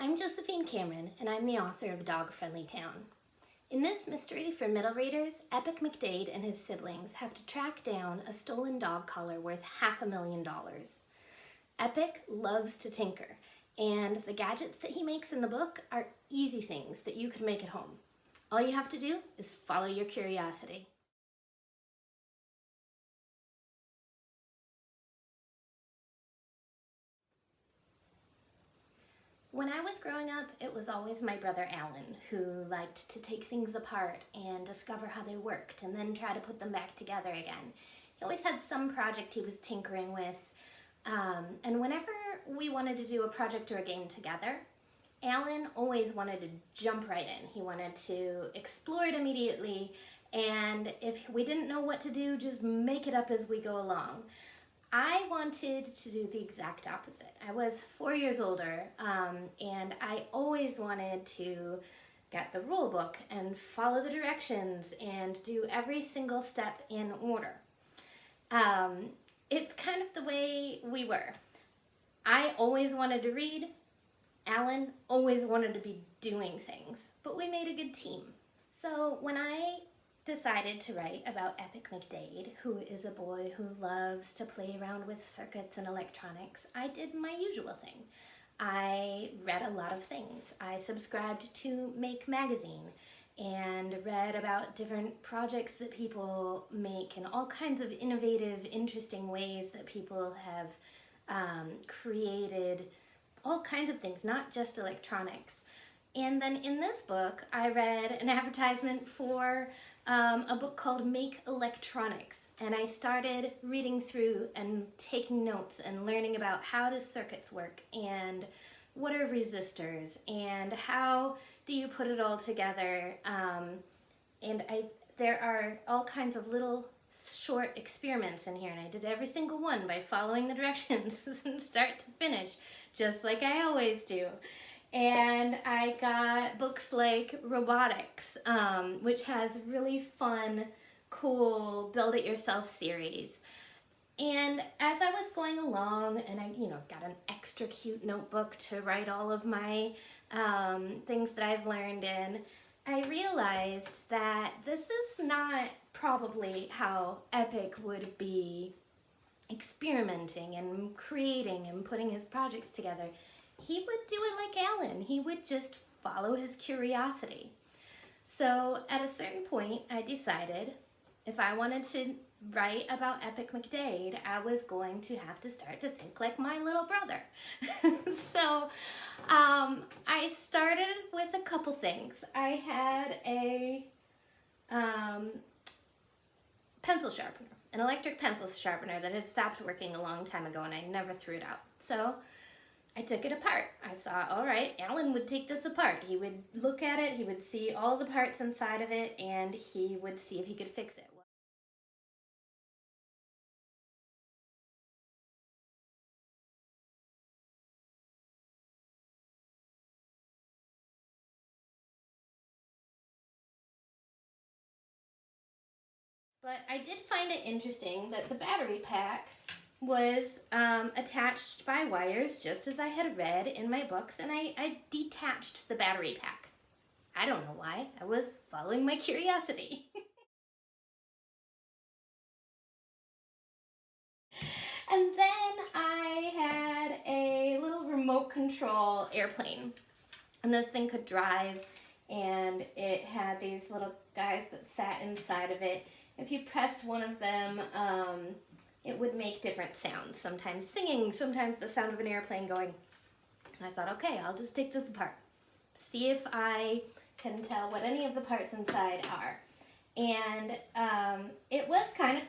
I'm Josephine Cameron, and I'm the author of Dog Friendly Town. In this mystery for middle readers, Epic McDade and his siblings have to track down a stolen dog collar worth $500,000. Epic loves to tinker, and the gadgets that he makes in the book are easy things that you could make at home. All you have to do is follow your curiosity. When I was growing up, it was always my brother Alan who liked to take things apart and discover how they worked and then try to put them back together again. He always had some project he was tinkering with, and whenever we wanted to do a project or a game together, Alan always wanted to jump right in. He wanted to explore it immediately, and if we didn't know what to do, just make it up as we go along. I wanted to do the exact opposite. I was 4 years older, and I always wanted to get the rule book and follow the directions and do every single step in order. It's kind of the way we were. I always wanted to read. Alan always wanted to be doing things, but we made a good team. So when I decided to write about Epic McDade, who is a boy who loves to play around with circuits and electronics, I did my usual thing. I read a lot of things. I subscribed to Make magazine and read about different projects that people make and all kinds of innovative, interesting ways that people have created all kinds of things, not just electronics. And then in this book, I read an advertisement for a book called Make Electronics. And I started reading through and taking notes and learning about how do circuits work and what are resistors and how do you put it all together. There are all kinds of little short experiments in here, and I did every single one by following the directions from start to finish, just like I always do. And I got books like Robotics, which has really fun, cool, build-it-yourself series. And as I was going along, and I, got an extra cute notebook to write all of my things that I've learned in, I realized that this is not probably how Epic would be experimenting and creating and putting his projects together. He would do it like Alan. He would just follow his curiosity. So at a certain point, I decided if I wanted to write about Epic McDade, I was going to have to start to think like my little brother. So I started with a couple things. I had a pencil sharpener, an electric pencil sharpener that had stopped working a long time ago, and I never threw it out. So I took it apart. I thought, all right, Alan would take this apart. He would look at it, he would see all the parts inside of it, and he would see if he could fix it. But I did find it interesting that the battery pack was attached by wires, just as I had read in my books, and I detached the battery pack. I don't know why. I was following my curiosity. And then I had a little remote control airplane, and this thing could drive, and it had these little guys that sat inside of it. If you pressed one of them, it would make different sounds, sometimes singing, sometimes the sound of an airplane going. And I thought, okay, I'll just take this apart, see if I can tell what any of the parts inside are. And it was kind of,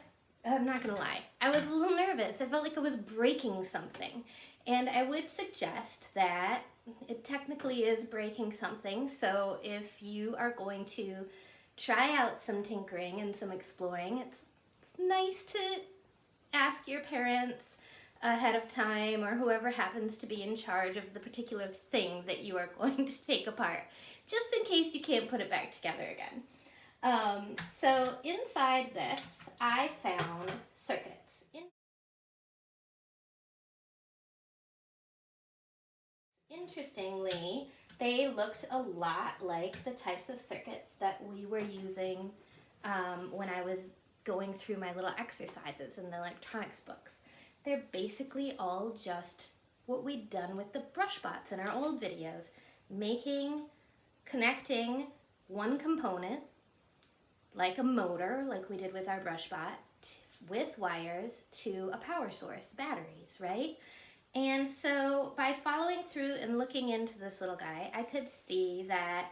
I'm not gonna lie, I was a little nervous. I felt like I was breaking something. And I would suggest that it technically is breaking something, so if you are going to try out some tinkering and some exploring, it's nice to ask your parents ahead of time or whoever happens to be in charge of the particular thing that you are going to take apart, just in case you can't put it back together again. So inside this, I found circuits. Interestingly, they looked a lot like the types of circuits that we were using when I was going through my little exercises in the electronics books. They're basically all just what we'd done with the brushbots in our old videos, connecting one component, like a motor, like we did with our brushbot, with wires to a power source, batteries, right? And so by following through and looking into this little guy, I could see that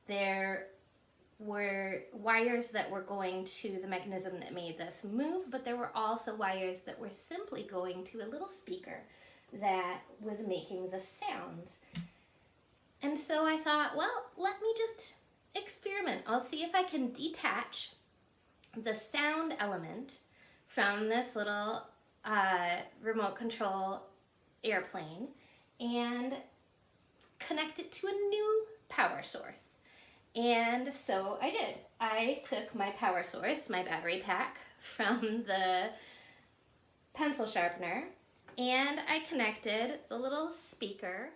there were wires that were going to the mechanism that made this move, but there were also wires that were simply going to a little speaker that was making the sounds. And so I thought, well, let me just experiment. I'll see if I can detach the sound element from this little remote control airplane and connect it to a new power source. And so I did. I took my power source, my battery pack, from the pencil sharpener, and I connected the little speaker.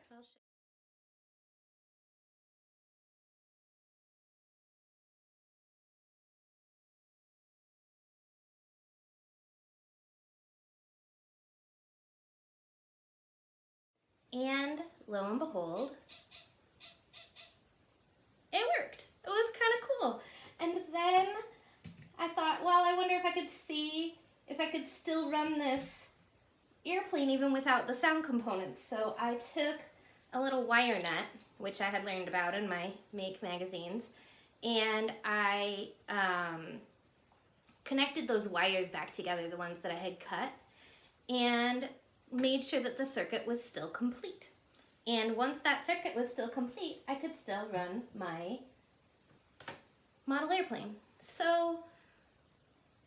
And lo and behold, it worked. It was kind of cool. And then I thought, well, I wonder if I could see if I could still run this airplane even without the sound components. So I took a little wire nut, which I had learned about in my Make magazines, and I connected those wires back together, the ones that I had cut, and made sure that the circuit was still complete. And once that circuit was still complete, I could still run my model airplane. So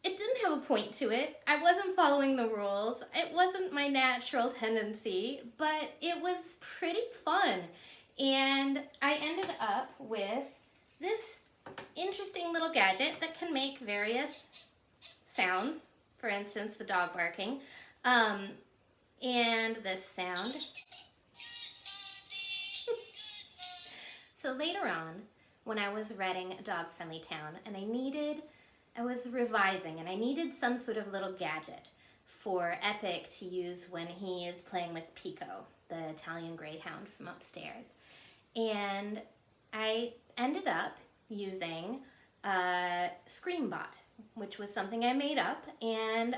it didn't have a point to it. I wasn't following the rules. It wasn't my natural tendency, but it was pretty fun. And I ended up with this interesting little gadget that can make various sounds. For instance, the dog barking. And this sound. So later on, when I was writing A Dog-Friendly Town, and I was revising, and I needed some sort of little gadget for Epic to use when he is playing with Pico, the Italian greyhound from upstairs. And I ended up using Screambot, which was something I made up, and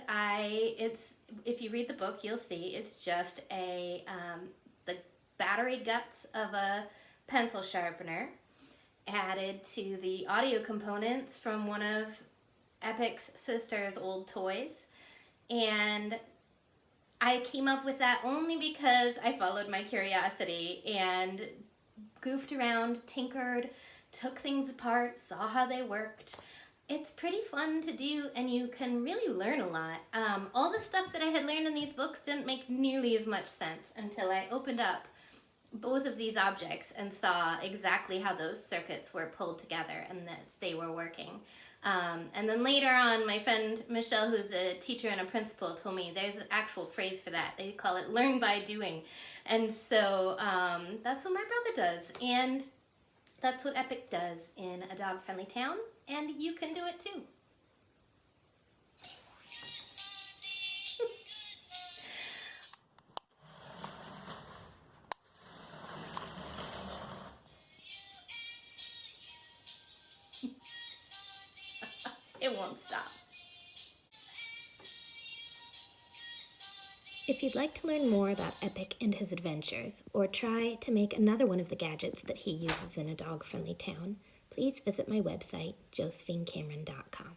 if you read the book, you'll see it's just the battery guts of a pencil sharpener added to the audio components from one of Epic's sister's old toys. And I came up with that only because I followed my curiosity and goofed around, tinkered, took things apart, saw how they worked. It's pretty fun to do, and you can really learn a lot. All the stuff that I had learned in these books didn't make nearly as much sense until I opened up both of these objects and saw exactly how those circuits were pulled together and that they were working. And then later on, my friend Michelle, who's a teacher and a principal, told me there's an actual phrase for that. They call it learn by doing. And so that's what my brother does. And that's what Epic does in A Dog-Friendly Town. And you can do it too. It won't stop. If you'd like to learn more about Epic and his adventures, or try to make another one of the gadgets that he uses in A Dog-Friendly Town, please visit my website, josephinecameron.com.